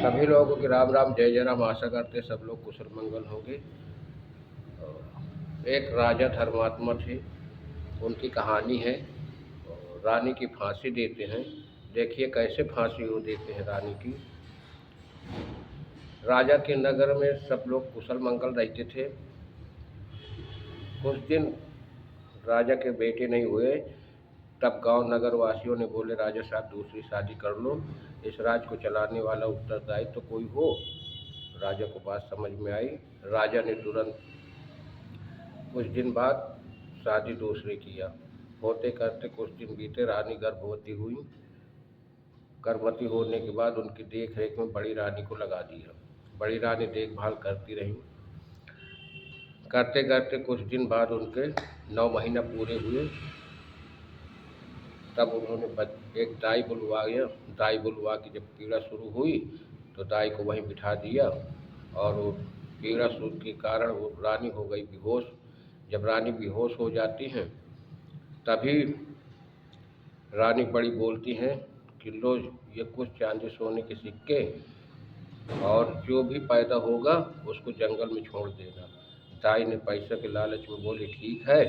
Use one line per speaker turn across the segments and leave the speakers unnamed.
सभी लोगों की राम राम जय जय राम। आशा करते सब लोग कुशल मंगल होंगे। एक राजा धर्मात्मा थे, उनकी कहानी है। और रानी की फांसी देते हैं। देखिए कैसे फांसी वो देते हैं रानी की। राजा के नगर में सब लोग कुशल मंगल रहते थे। कुछ दिन राजा के बेटे नहीं हुए, तब गांव नगर वासियों ने बोले राजा साहब दूसरी शादी कर लो, इस राज को चलाने वाला उत्तरदायी तो कोई हो। राजा को बात समझ में आई। राजा ने तुरंत कुछ दिन बाद शादी दूसरे किया। होते करते कुछ दिन बीते, रानी गर्भवती हुई। गर्भवती होने के बाद उनकी देख रेख में बड़ी रानी को लगा दिया। बड़ी रानी देखभाल करती रही। करते करते कुछ दिन बाद उनके 9 महीना पूरे हुए। तब उन्होंने एक दाई बुलवाया। दाई बुलवा के जब पीड़ा शुरू हुई तो दाई को वहीं बिठा दिया, और वो पीड़ा शुरू के कारण वो रानी हो गई बेहोश। जब रानी बेहोश हो जाती हैं तभी रानी बड़ी बोलती हैं कि लो ये कुछ चांदी सोने के सिक्के, और जो भी पैदा होगा उसको जंगल में छोड़ देना। दाई ने पैसे के लालच में बोली ठीक है।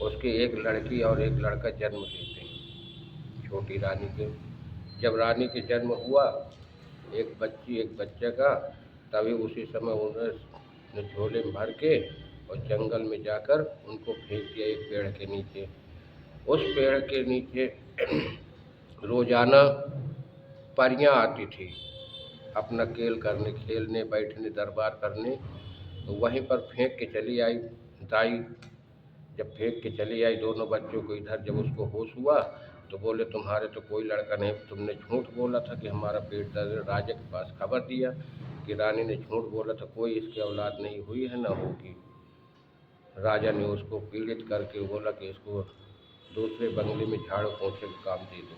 उसके एक लड़की और एक लड़का जन्म लेते हैं छोटी रानी के। जब रानी के जन्म हुआ एक बच्ची एक बच्चे का, तभी उसी समय उन्होंने झोले में भर के और जंगल में जाकर उनको फेंक दिया एक पेड़ के नीचे। उस पेड़ के नीचे रोजाना परियां आती थी अपना खेल करने, खेलने बैठने दरबार करने। तो वहीं पर फेंक के चली आई दाई। जब फेंक के चली आई दोनों बच्चों को इधर, जब उसको होश हुआ तो बोले तुम्हारे तो कोई लड़का नहीं, तुमने झूठ बोला था कि हमारा पेट दर्द है। राजा के पास खबर दिया कि रानी ने झूठ बोला था, कोई इसकी औलाद नहीं हुई है ना होगी। राजा ने उसको पीड़ित करके बोला कि इसको दूसरे बंगले में झाड़ू पोंछे का काम दे दो।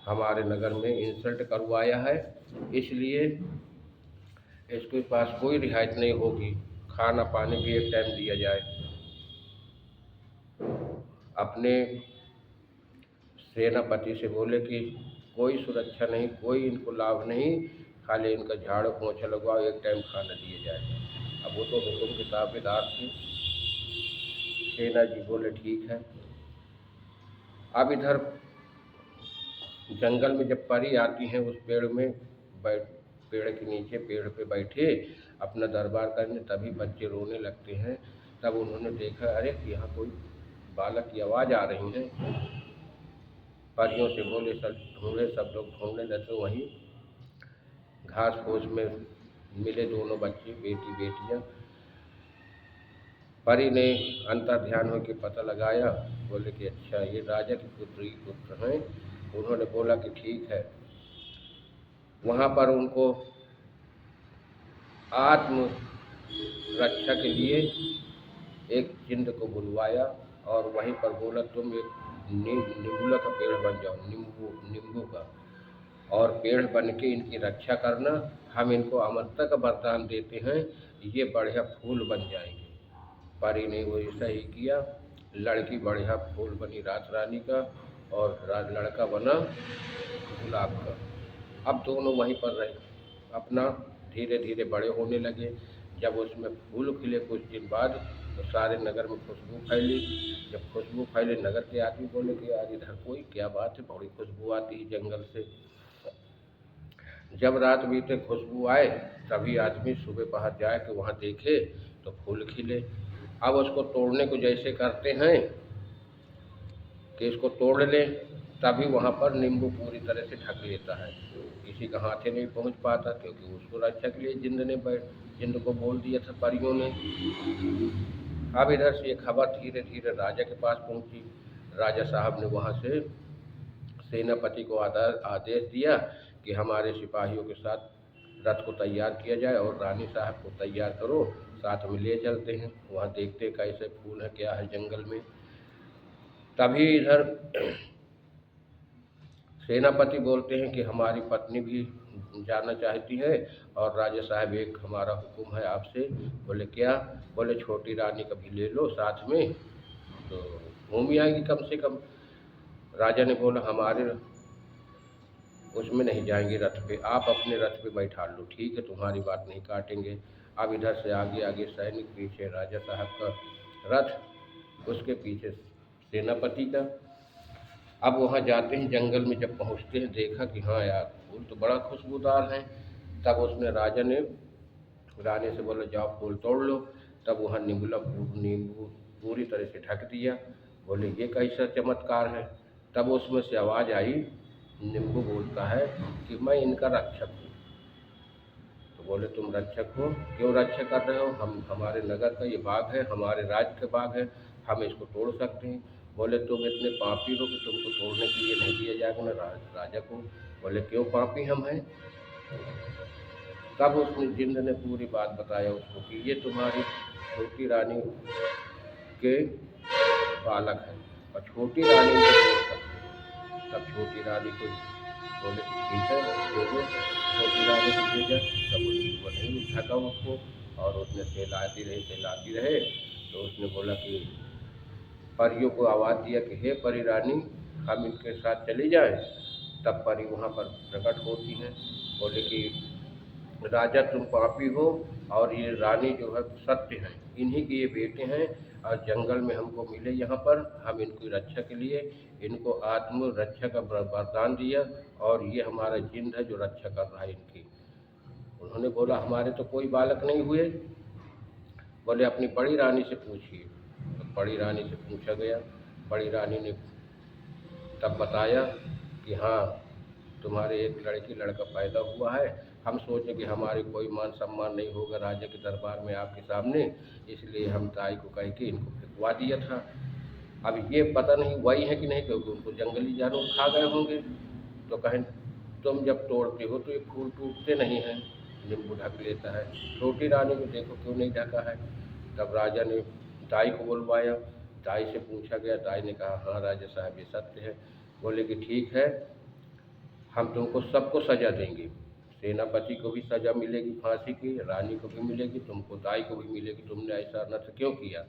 हमारे नगर में इंसल्ट करवाया है, इसलिए इसके पास कोई रिहायत नहीं होगी। खाना पानी भी एक टाइम दिया जाए। अपने सेनापति से बोले कि कोई सुरक्षा नहीं, कोई इनको लाभ नहीं, खाली इनका झाड़ू पोंछा लगवाओ, एक टाइम खाना दिया जाए। अब वो तो हुक्म के ताबेदार थे। सेना जी बोले ठीक है। अब इधर जंगल में जब परी आती हैं उस पेड़ में बैठ, पेड़ के नीचे पेड़ पे बैठे अपना दरबार करने, तभी बच्चे रोने लगते हैं। तब उन्होंने देखा अरे यहाँ कोई बालक की आवाज़ आ रही है। परियों से बोले सब ढूंढे, सब लोग ढूंढने लगे। वहीं घास फूस में मिले दोनों बच्चे, बेटी बेटियां। परी ने अंतर ध्यान होकर पता लगाया, बोले कि अच्छा ये राजा के पुत्र हैं। उन्होंने बोला कि ठीक है। वहाँ पर उनको आत्म रक्षा के लिए एक जिंद को बुलवाया और वहीं पर बोला तुम एक नींबूला का पेड़ बन जाओ, नींबू का, और पेड़ बन के इनकी रक्षा करना। हम इनको अमरता का वरदान देते हैं, ये बढ़िया फूल बन जाएंगे। परी ने वो ऐसा ही किया। लड़की बढ़िया फूल बनी रात रानी का, और लड़का बना गुलाब का। अब दोनों वहीं पर रहे, अपना धीरे धीरे बड़े होने लगे। जब उसमें फूल खिले कुछ दिन बाद तो सारे नगर में खुशबू फैली। जब खुशबू फैली नगर के आदमी बोले कि यार इधर कोई क्या बात है, बड़ी खुशबू आती है जंगल से। जब रात बीते खुशबू आए तभी आदमी सुबह पहर जाए कि वहाँ देखे तो फूल खिले। अब उसको तोड़ने को जैसे करते हैं कि इसको तोड़ ले, तभी वहाँ पर नींबू पूरी तरह से ढक लेता है। किसी का हाथे नहीं पहुँच पाता, क्योंकि उसको रक्षा के लिए जिंद को बोल दिया था परियों ने। अब इधर से ये खबर धीरे धीरे राजा के पास पहुँची। राजा साहब ने वहाँ से सेनापति को आदेश दिया कि हमारे सिपाहियों के साथ रथ को तैयार किया जाए और रानी साहब को तैयार करो, साथ में ले चलते हैं, वहाँ देखते कैसे फूल है क्या है जंगल में। तभी इधर सेनापति बोलते हैं कि हमारी पत्नी भी जाना चाहती है, और राजा साहब एक हमारा हुक्म है आपसे। बोले क्या? बोले छोटी रानी का भी ले लो साथ में, तो घूम ही आएगी कम से कम। राजा ने बोला हमारे उसमें नहीं जाएंगे रथ पे, आप अपने रथ पे बैठा लो, ठीक है, तुम्हारी बात नहीं काटेंगे। अब इधर से आगे आगे सैनिक, पीछे राजा साहब का रथ, उसके पीछे सेनापति का। अब वहाँ जाते हैं, जंगल में जब पहुँचते हैं, देखा कि हाँ यार फूल तो बड़ा खुशबूदार है। तब उसने राजा ने रानी से बोला जाओ फूल तोड़ लो। तब वहाँ नींबू पूरी तरह से ढक दिया। बोले ये कैसा चमत्कार है। तब उसमें से आवाज़ आई, नींबू बोलता है कि मैं इनका रक्षक हूँ। तो बोले तुम रक्षक हो, क्यों रक्षा कर रहे हो? हम हमारे नगर का ये बाग है, हमारे राज्य का बाग है, हम इसको तोड़ सकते हैं। बोले तुम इतने पापी हो कि तुमको तोड़ने के लिए नहीं दिया जाएगा ना राजा को। बोले क्यों पापी हम हैं? तब उसने जिंद ने पूरी बात बताया उसको कि ये तुम्हारी छोटी रानी के बालक हैं और छोटी रानी को तोड़ सकते हैं। तब छोटी रानी को बोले कि ठीक है भेजो। छोटी रानी को भेजा, तब वो नहीं ढका उसको, और उसने सहलाती रहे। तो उसने बोला कि परियों को आवाज़ दिया कि हे परी रानी, हम इनके साथ चली जाएं। तब परी वहाँ पर प्रकट होती है। बोले कि राजा तुम पापी हो और ये रानी जो है सत्य है, इन्हीं के ये बेटे हैं और जंगल में हमको मिले यहाँ पर, हम इनकी रक्षा के लिए इनको आत्म रक्षा का वरदान दिया और ये हमारा जिंद है जो रक्षा कर रहा है इनकी। उन्होंने बोला हमारे तो कोई बालक नहीं हुए। बोले अपनी बड़ी रानी से पूछिए। तो बड़ी रानी से पूछा गया। बड़ी रानी ने तब बताया कि हाँ तुम्हारे एक लड़का पैदा हुआ है, हम सोचे कि हमारे कोई मान सम्मान नहीं होगा राजा के दरबार में आपके सामने, इसलिए हम ताई को कह के इनको फेंकवा दिया था। अब ये पता नहीं वही है कि नहीं, क्योंकि उनको जंगली जानवर खा गए होंगे। तो कहें तुम जब तोड़ते हो तो ये फूल टूटते नहीं हैं, नींबू ढक लेता है, छोटी रानी को देखो क्यों नहीं ढका है। तब राजा ने दाई को बुलवाया। दाई से पूछा गया। दाई ने कहा हाँ राजा साहब ये सत्य है। बोले कि ठीक है, हम तुमको सबको सज़ा देंगे, सेनापति को भी सज़ा मिलेगी फांसी की, रानी को भी मिलेगी, तुमको दाई को भी मिलेगी, तुमने ऐसा अनर्थ क्यों किया।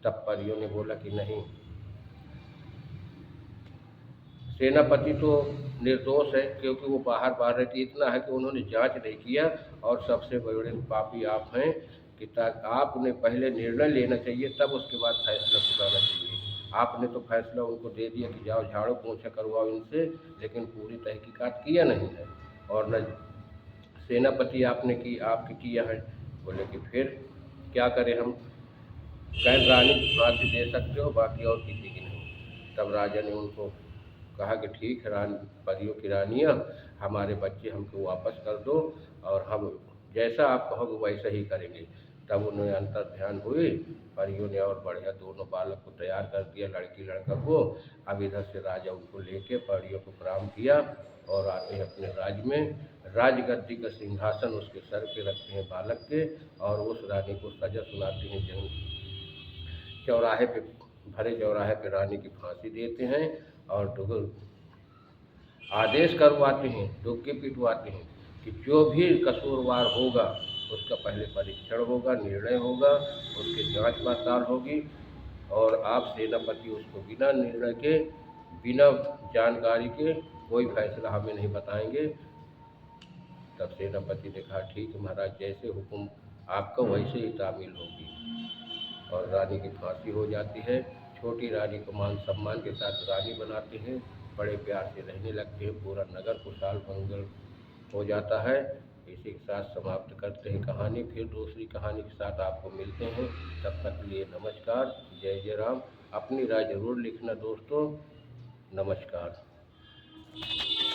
तब परियों ने बोला कि नहीं, सेनापति तो निर्दोष है, क्योंकि वो बाहर रहती, इतना है कि उन्होंने जांच नहीं किया और सबसे बड़े पापी आप हैं कि आपने पहले निर्णय लेना चाहिए, तब उसके बाद फैसला सुनाना चाहिए। आपने तो फैसला उनको दे दिया कि जाओ झाड़ू पोछा करवाओ इनसे, लेकिन पूरी तहकीकात किया नहीं है। और न सेनापति आपने की आपकी किया है। बोले कि फिर क्या करें हम? कह रानी की फांसी दे सकते हो, बाकी और किसी की नहीं। तब राजा ने उनको कहा कि ठीक है परियों की रानियाँ, हमारे बच्चे हमको वापस कर दो और हम जैसा आप कहोगे वैसा ही करेंगे। तब उन्हें अंतर ध्यान हुई। परियों ने और बढ़िया दोनों बालक को तैयार कर दिया, लड़की लड़का को। अब इधर से राजा उनको लेके परियों को प्रणाम किया और आते हैं अपने राज्य में। राजगद्दी का सिंहासन उसके सर पे रखते हैं बालक के, और उस रानी को सजा सुनाते हैं। चौराहे पे, भरे चौराहे पे रानी की फांसी देते हैं और आदेश करवाते हैं, डुग्गी पिटवाते हैं कि जो भी कसूरवार होगा उसका पहले परीक्षण होगा, निर्णय होगा, उसकी जांच पड़ताल होगी, और आप सेनापति उसको बिना निर्णय के, बिना जानकारी के कोई फैसला हमें नहीं बताएंगे। तब सेनापति ने कहा ठीक है महाराज, जैसे हुक्म आपका वैसे ही तामील होगी। और रानी की फांसी हो जाती है। छोटी रानी को मान सम्मान के साथ रानी बनाते हैं, बड़े प्यार से रहने लगते हैं, पूरा नगर खुशहाल मंगल हो जाता है। इसी के साथ समाप्त करते हैं कहानी, फिर दूसरी कहानी के साथ आपको मिलते हैं। तब तक के लिए नमस्कार, जय जय राम। अपनी राय जरूर लिखना दोस्तों। नमस्कार।